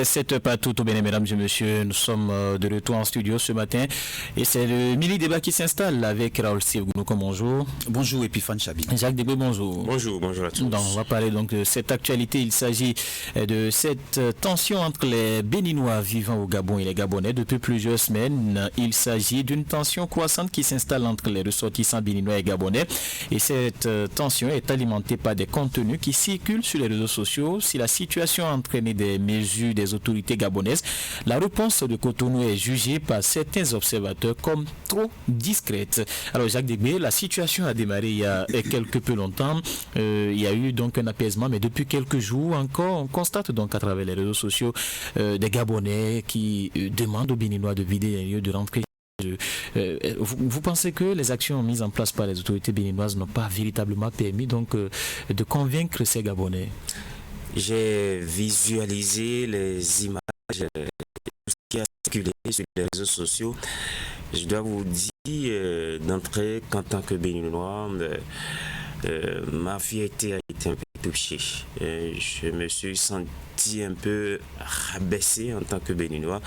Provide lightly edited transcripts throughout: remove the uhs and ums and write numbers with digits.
7 partout, tout bien, mesdames et messieurs, nous sommes de retour en studio ce matin et c'est le mini-débat qui s'installe avec Raoul Sivgounou. Bonjour. Bonjour Epiphane Chabi. Jacques Debré, bonjour. Bonjour à tous. Donc, on va parler donc de cette actualité. Il s'agit de cette tension entre les Béninois vivant au Gabon et les Gabonais depuis plusieurs semaines. Il s'agit d'une tension croissante qui s'installe entre les ressortissants béninois et gabonais. Et cette tension est alimentée par des contenus qui circulent sur les réseaux sociaux. Si la situation a entraîné des mesures des autorités gabonaises, la réponse de Cotonou est jugée par certains observateurs comme trop discrète. Alors Jacques Debré, la situation a démarré il y a quelque peu longtemps. Il y a eu donc un apaisement, mais depuis quelques jours encore, on constate donc à travers les réseaux sociaux des Gabonais qui demandent aux Béninois de vider les lieux de rentrée. Vous pensez que les actions mises en place par les autorités béninoises n'ont pas véritablement permis donc de convaincre ces Gabonais? J'ai visualisé les images qui ont circulé sur les réseaux sociaux. Je dois vous dire d'entrée qu'en tant que Béninois, ma fierté a été un peu touchée. Je me suis senti un peu rabaissé en tant que Béninois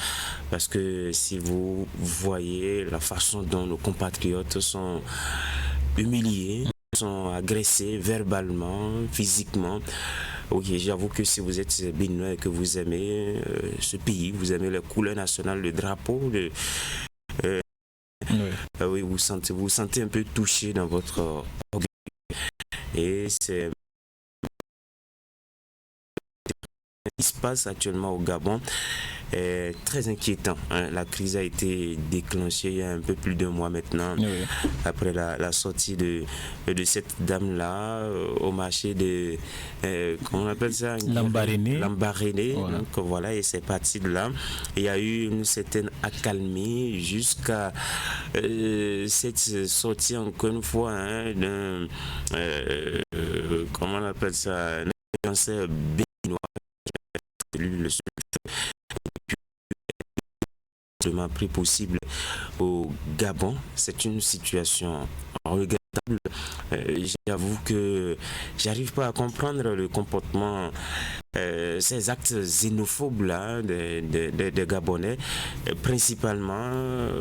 parce que si vous voyez la façon dont nos compatriotes sont humiliés, sont agressés verbalement, physiquement. Ok, j'avoue que si vous êtes béninois et que vous aimez ce pays, vous aimez les couleurs nationales, le drapeau, oui, vous sentez un peu touché dans votre orgueil. Et c'est ce qui se passe actuellement au Gabon est très inquiétant. La crise a été déclenchée il y a un peu plus d'1 mois maintenant, après la sortie de cette dame-là au marché de, comment on appelle ça, Lambaréné. Voilà. Donc voilà, et c'est parti de là. Il y a eu une certaine accalmie jusqu'à cette sortie encore une fois d'un, comment on appelle ça, un cancer béninois le prix possible au Gabon. C'est une situation regrettable. J'avoue que j'arrive pas à comprendre le comportement, ces actes xénophobes là des Gabonais, principalement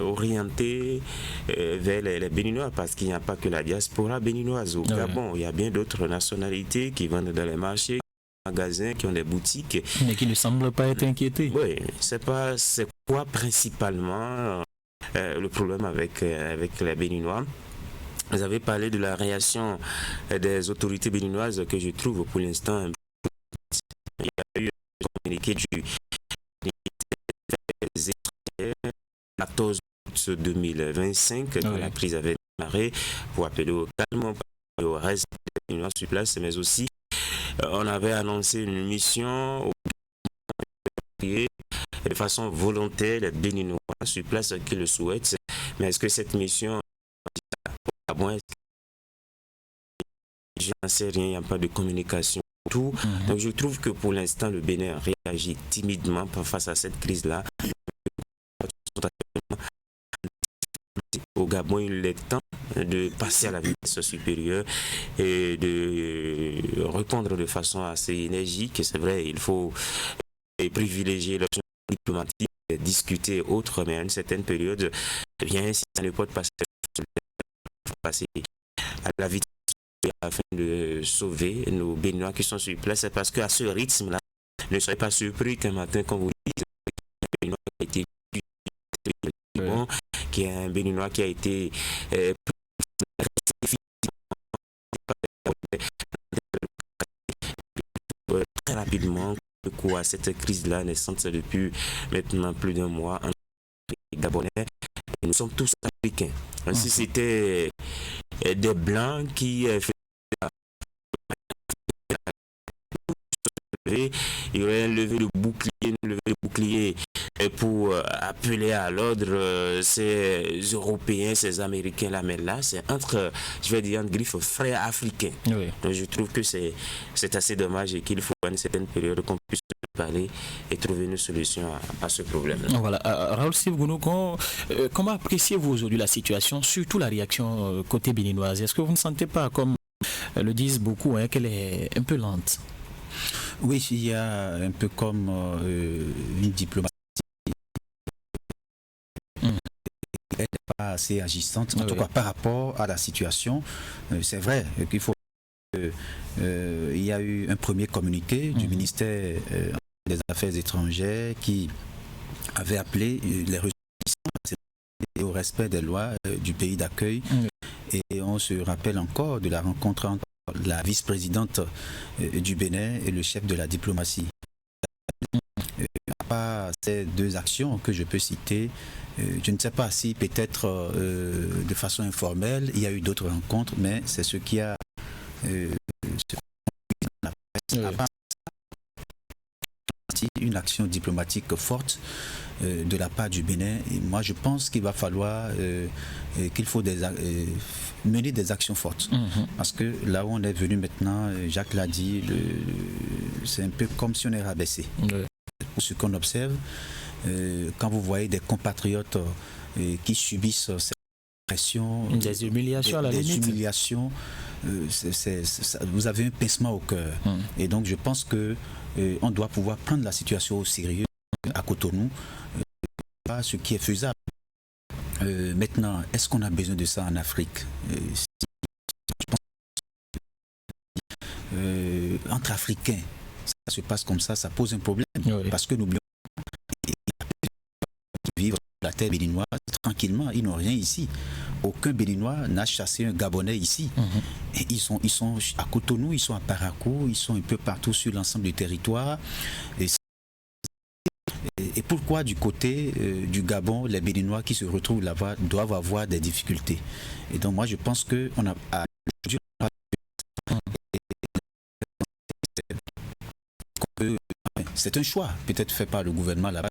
orientés vers les Béninois, parce qu'il n'y a pas que la diaspora béninoise au Gabon. Il y a bien d'autres nationalités qui vendent dans les marchés, magasins, qui ont des boutiques. Mais qui ne semblent pas être inquiétés. Oui, c'est quoi principalement le problème avec les Béninois. Vous avez parlé de la réaction des autorités béninoises que je trouve pour l'instant un peu... Il y a eu un communiqué du 14 août 2025 quand la crise avait démarré pour appeler au calme, au reste des Béninois sur place, mais aussi on avait annoncé une mission de façon volontaire les Béninois sur place qui le souhaitent. Mais est-ce que cette mission, je n'en sais rien, il n'y a pas de communication. Tout. Donc je trouve que pour l'instant le Bénin réagit timidement face à cette crise-là. Au Gabon, il est temps de passer à la vitesse supérieure et de répondre de façon assez énergique. C'est vrai, il faut privilégier l'option diplomatique, discuter autre, mais à une certaine période, bien, si ça ne peut pas passer à la vitesse afin de sauver nos Béninois qui sont sur place, c'est parce qu'à ce rythme-là, ne soyez pas surpris qu'un matin, quand vous dites qu'il y a un Béninois qui a été très rapidement à cette crise-là naissante depuis maintenant plus d'1 mois en Gabonais. Et nous sommes tous africains. Si c'était des blancs qui il y aurait un levé de bouclier pour appeler à l'ordre ces Européens, ces Américains là, mais là c'est entre, je vais dire, entre griffes frères africains. Donc je trouve que c'est assez dommage et qu'il faut à une certaine période qu'on puisse parler et trouver une solution à ce problème. Voilà. Raoul Sivgounou, comment appréciez-vous aujourd'hui la situation, surtout la réaction côté béninoise? Est-ce que vous ne sentez pas, comme le disent beaucoup, qu'elle est un peu lente? Oui, il y a un peu comme une diplomatie. Elle n'est pas assez agissante, en tout cas par rapport à la situation. C'est vrai qu'il faut... il y a eu un premier communiqué du ministère des Affaires étrangères qui avait appelé les ressortissants au respect des lois du pays d'accueil. Et on se rappelle encore de la rencontre entre la vice-présidente du Bénin et le chef de la diplomatie. À part ces deux actions que je peux citer, je ne sais pas si peut-être de façon informelle, il y a eu d'autres rencontres, mais c'est ce qui a une action diplomatique forte de la part du Bénin. Et moi, je pense qu'il va falloir qu'il faut mener des actions fortes. Parce que là où on est venu maintenant, Jacques l'a dit, c'est un peu comme si on est rabaissé. Pour ce qu'on observe, quand vous voyez des compatriotes qui subissent cette pression, des humiliations à la limite. Des humiliations, vous avez un pincement au cœur. Et donc, je pense que on doit pouvoir prendre la situation au sérieux à Cotonou, ce qui est faisable. Maintenant, est-ce qu'on a besoin de ça en Afrique? Entre Africains, ça se passe comme ça pose un problème. Parce que n'oublions pas qu'ils vivent la terre béninoise tranquillement, ils n'ont rien ici. Aucun Béninois n'a chassé un Gabonais ici. Et ils sont à Cotonou, ils sont à Parakou, ils sont un peu partout sur l'ensemble du territoire. Et pourquoi du côté du Gabon, les Béninois qui se retrouvent là-bas doivent avoir des difficultés? Et donc moi je pense que c'est un choix peut-être fait par le gouvernement là-bas.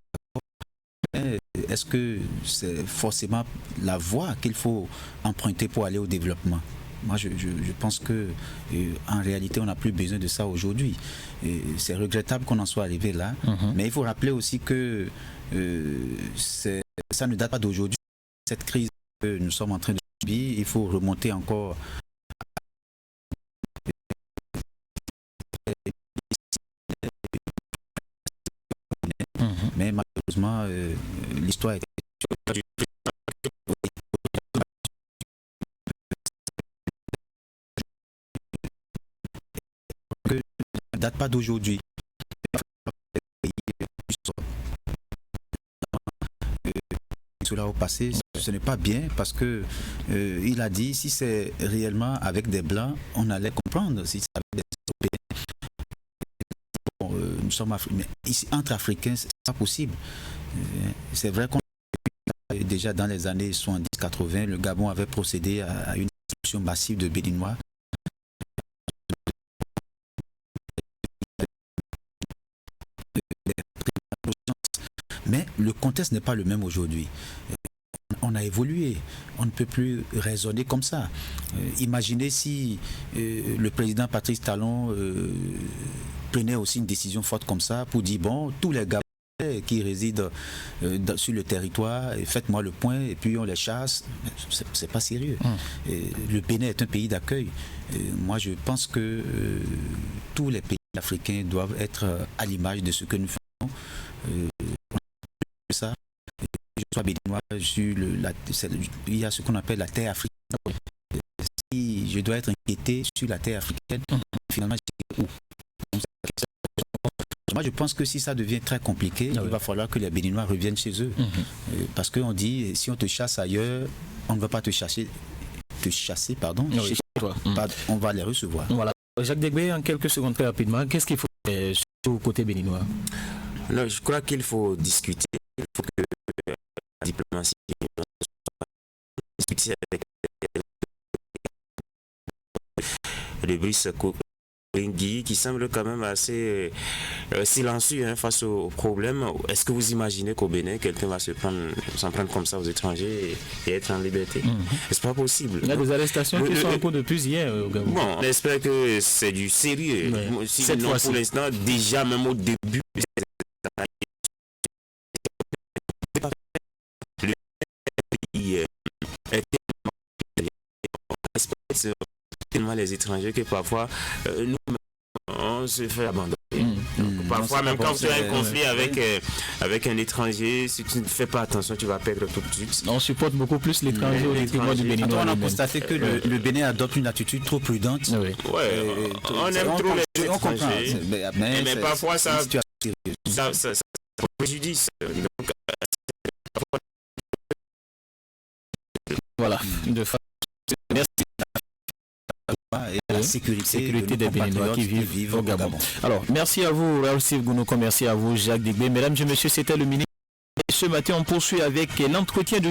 Est-ce que c'est forcément la voie qu'il faut emprunter pour aller au développement? Moi, je pense que en réalité, on n'a plus besoin de ça aujourd'hui. C'est regrettable qu'on en soit arrivé là. Mais il faut rappeler aussi que ça ne date pas d'aujourd'hui. Cette crise que nous sommes en train de subir, il faut remonter encore. Mais malheureusement, l'histoire est... ne date pas d'aujourd'hui. Cela au passé, ce n'est pas bien parce que il a dit si c'est réellement avec des blancs, on allait comprendre. Si c'est avec des Européens, nous sommes mais ici entre Africains, c'est pas possible. C'est vrai qu'on déjà dans les années 70-80, le Gabon avait procédé à une expulsion massive de Béninois. Mais le contexte n'est pas le même aujourd'hui. On a évolué, on ne peut plus raisonner comme ça. Imaginez si le président Patrice Talon prenait aussi une décision forte comme ça pour dire bon, tous les Gabonais qui résident sur le territoire, faites-moi le point et puis on les chasse. C'est pas sérieux. Le Bénin est un pays d'accueil. Moi, je pense que tous les pays africains doivent être à l'image de ce que nous faisons. Ça, je sois béninois, il y a ce qu'on appelle la terre africaine. Si je dois être inquiété sur la terre africaine, finalement, je où? Moi, je pense que si ça devient très compliqué, il va falloir que les Béninois reviennent chez eux. Parce qu'on dit, si on te chasse ailleurs, on ne va pas te chasser, chez toi. On va les recevoir. Voilà. Jacques Degbé, en quelques secondes, très rapidement, qu'est-ce qu'il faut faire au côté béninois? Non, je crois qu'il faut discuter. Il faut que la diplomatie discute avec le Brice Koringui qui semble quand même assez silencieux face au problème. Est-ce que vous imaginez qu'au Bénin, quelqu'un va s'en prendre comme ça aux étrangers et être en liberté? Est-ce pas possible? Il y a des arrestations qui sont en cours depuis hier au Gabon. Bon, on espère que c'est du sérieux. Sinon, pour l'instant, déjà même au début, tellement les étrangers que parfois nous on se fait abandonner. parfois, même quand tu as un conflit avec un étranger, si tu ne fais pas attention, tu vas perdre tout de suite. On supporte beaucoup plus l'étranger au détriment du Béninois. On a constaté que le Bénin adopte une attitude trop prudente. Oui. On aime trop les étrangers. Mais parfois, ça préjudice. Donc, voilà. Merci. Et la sécurité des Béninois qui vivent au Gabon. Alors, merci à vous, Raoul Gounouko, merci à vous, Jacques Digbé. Mesdames et messieurs, c'était le ministre. Ce matin, on poursuit avec l'entretien de